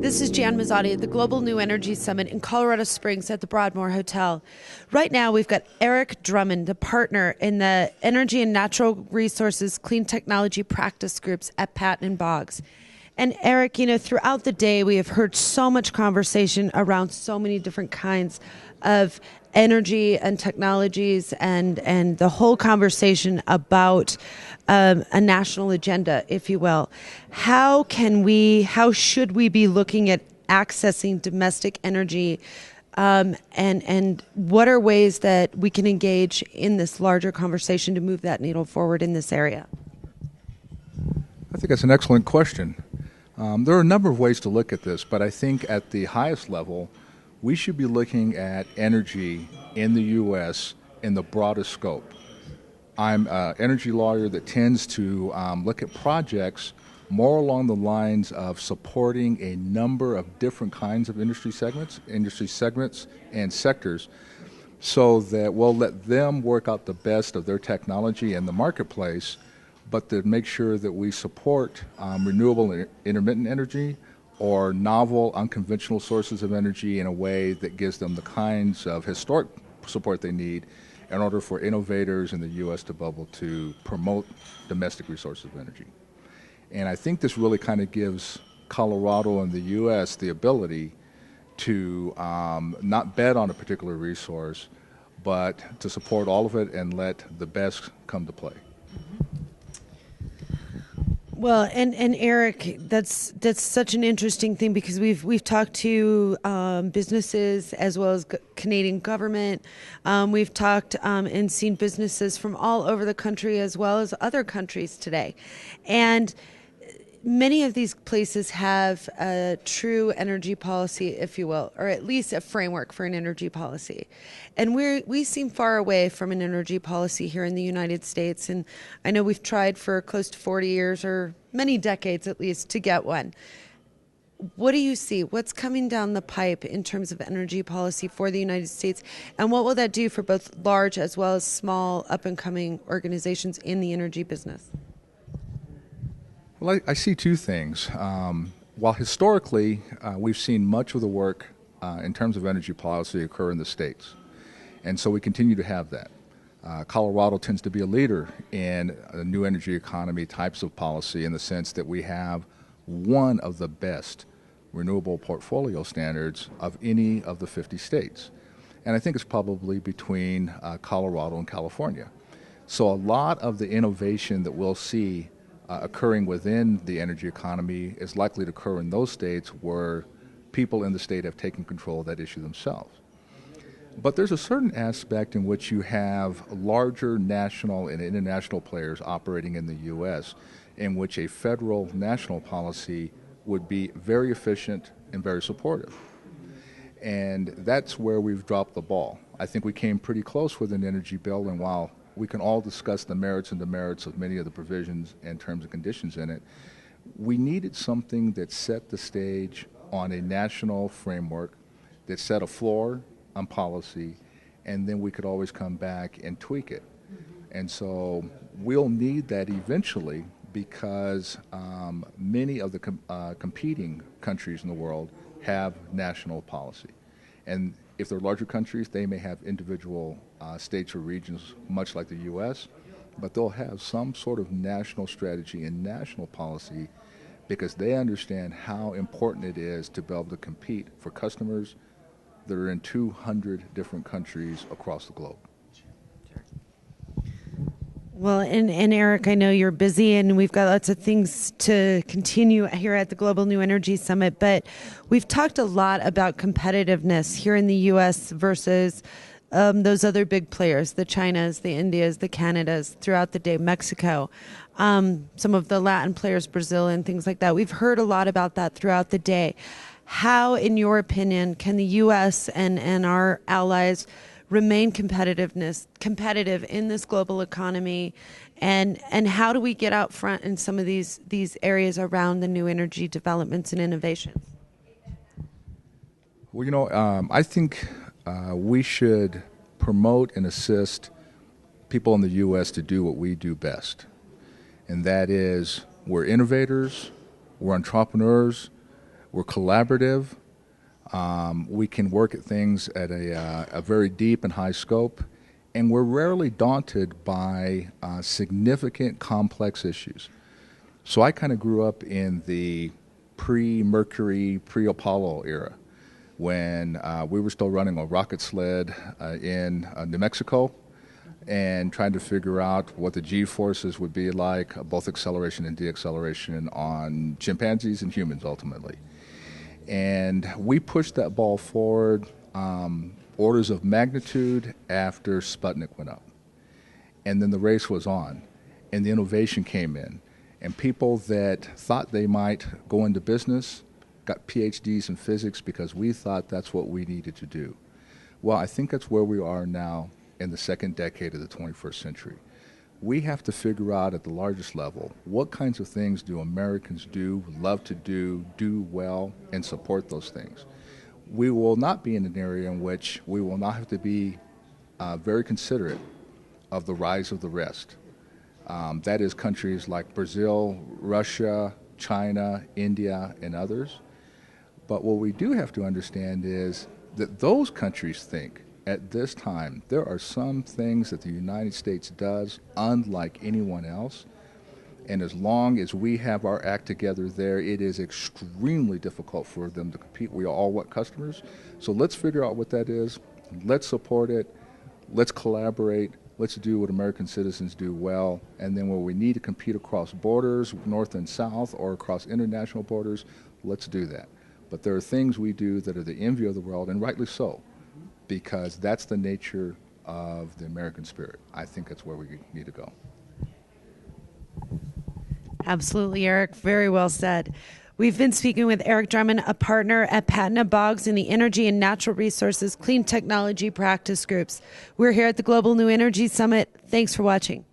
This is Jan Mazzotti at the Global New Energy Summit in Colorado Springs at the Broadmoor Hotel. Right now, we've got Eric Drummond, a partner in the Energy and Natural Resources Clean Technology Practice Groups at Patton and Boggs. And Eric, throughout the day, we have heard so much conversation around so many different kinds of energy and technologies and the whole conversation about a national agenda, if you will. How should we be looking at accessing domestic energy and what are ways that we can engage in this larger conversation to move that needle forward in this area? I think that's an excellent question. There are a number of ways to look at this, but I think at the highest level, we should be looking at energy in the U.S. in the broadest scope. I'm an energy lawyer that tends to look at projects more along the lines of supporting a number of different kinds of industry segments and sectors, so that we'll let them work out the best of their technology in the marketplace, but to make sure that we support renewable and intermittent energy or novel, unconventional sources of energy in a way that gives them the kinds of historic support they need in order for innovators in the U.S. to be able to promote domestic resources of energy. And I think this really kind of gives Colorado and the U.S. the ability to not bet on a particular resource, but to support all of it and let the best come to play. Well, and Eric, that's such an interesting thing because we've talked to businesses as well as Canadian government. We've talked and seen businesses from all over the country as well as other countries today, and many of these places have a true energy policy, if you will, or at least a framework for an energy policy. And we seem far away from an energy policy here in the United States. And I know we've tried for close to 40 years or many decades at least to get one. What do you see? What's coming down the pipe in terms of energy policy for the United States? And what will that do for both large as well as small up-and-coming organizations in the energy business? Well, I see two things. While historically we've seen much of the work in terms of energy policy occur in the states, and so we continue to have that. Colorado tends to be a leader in the new energy economy types of policy in the sense that we have one of the best renewable portfolio standards of any of the 50 states. And I think it's probably between Colorado and California. So a lot of the innovation that we'll see occurring within the energy economy is likely to occur in those states where people in the state have taken control of that issue themselves. But there's a certain aspect in which you have larger national and international players operating in the U.S. in which a federal national policy would be very efficient and very supportive. And that's where we've dropped the ball. I think we came pretty close with an energy bill, and while we can all discuss the merits and demerits of many of the provisions and terms and conditions in it, we needed something that set the stage on a national framework, that set a floor on policy, and then we could always come back and tweak it. And so we'll need that eventually because many of the competing countries in the world have national policy. And if they're larger countries, they may have individual states or regions, much like the U.S., but they'll have some sort of national strategy and national policy because they understand how important it is to be able to compete for customers that are in 200 different countries across the globe. Well, and Eric, I know you're busy and we've got lots of things to continue here at the Global New Energy Summit, but we've talked a lot about competitiveness here in the U.S. versus those other big players, the Chinas, the Indias, the Canadas, throughout the day, Mexico, some of the Latin players, Brazil, and things like that. We've heard a lot about that throughout the day. How, in your opinion, can the U.S. and our allies remain competitive in this global economy, and how do we get out front in some of these areas around the new energy developments and innovations? Well, I think we should promote and assist people in the U.S. to do what we do best, and that is we're innovators, we're entrepreneurs, We're collaborative. We can work at things at a very deep and high scope, and we're rarely daunted by significant, complex issues. So I kind of grew up in the pre-Mercury, pre-Apollo era, when we were still running a rocket sled in New Mexico and trying to figure out what the G-forces would be like, both acceleration and deceleration, on chimpanzees and humans ultimately. And we pushed that ball forward orders of magnitude after Sputnik went up. And then the race was on, and the innovation came in. And people that thought they might go into business got PhDs in physics because we thought that's what we needed to do. Well, I think that's where we are now in the second decade of the 21st century. We have to figure out at the largest level, what kinds of things do Americans do, love to do well, and support those things. We will not be in an area in which we will not have to be very considerate of the rise of the rest. That is countries like Brazil, Russia, China, India, and others. But what we do have to understand is that those countries think at this time there are some things that the United States does unlike anyone else. And as long as we have our act together there, it is extremely difficult for them to compete. We all want customers. So let's figure out what that is. Let's support it. Let's collaborate. Let's do what American citizens do well. And then where we need to compete across borders, north and south, or across international borders, let's do that. But there are things we do that are the envy of the world, and rightly so, because that's the nature of the American spirit. I think that's where we need to go. Absolutely, Eric. Very well said. We've been speaking with Eric Drummond, a partner at Patna Boggs in the Energy and Natural Resources Clean Technology Practice Groups. We're here at the Global New Energy Summit. Thanks for watching.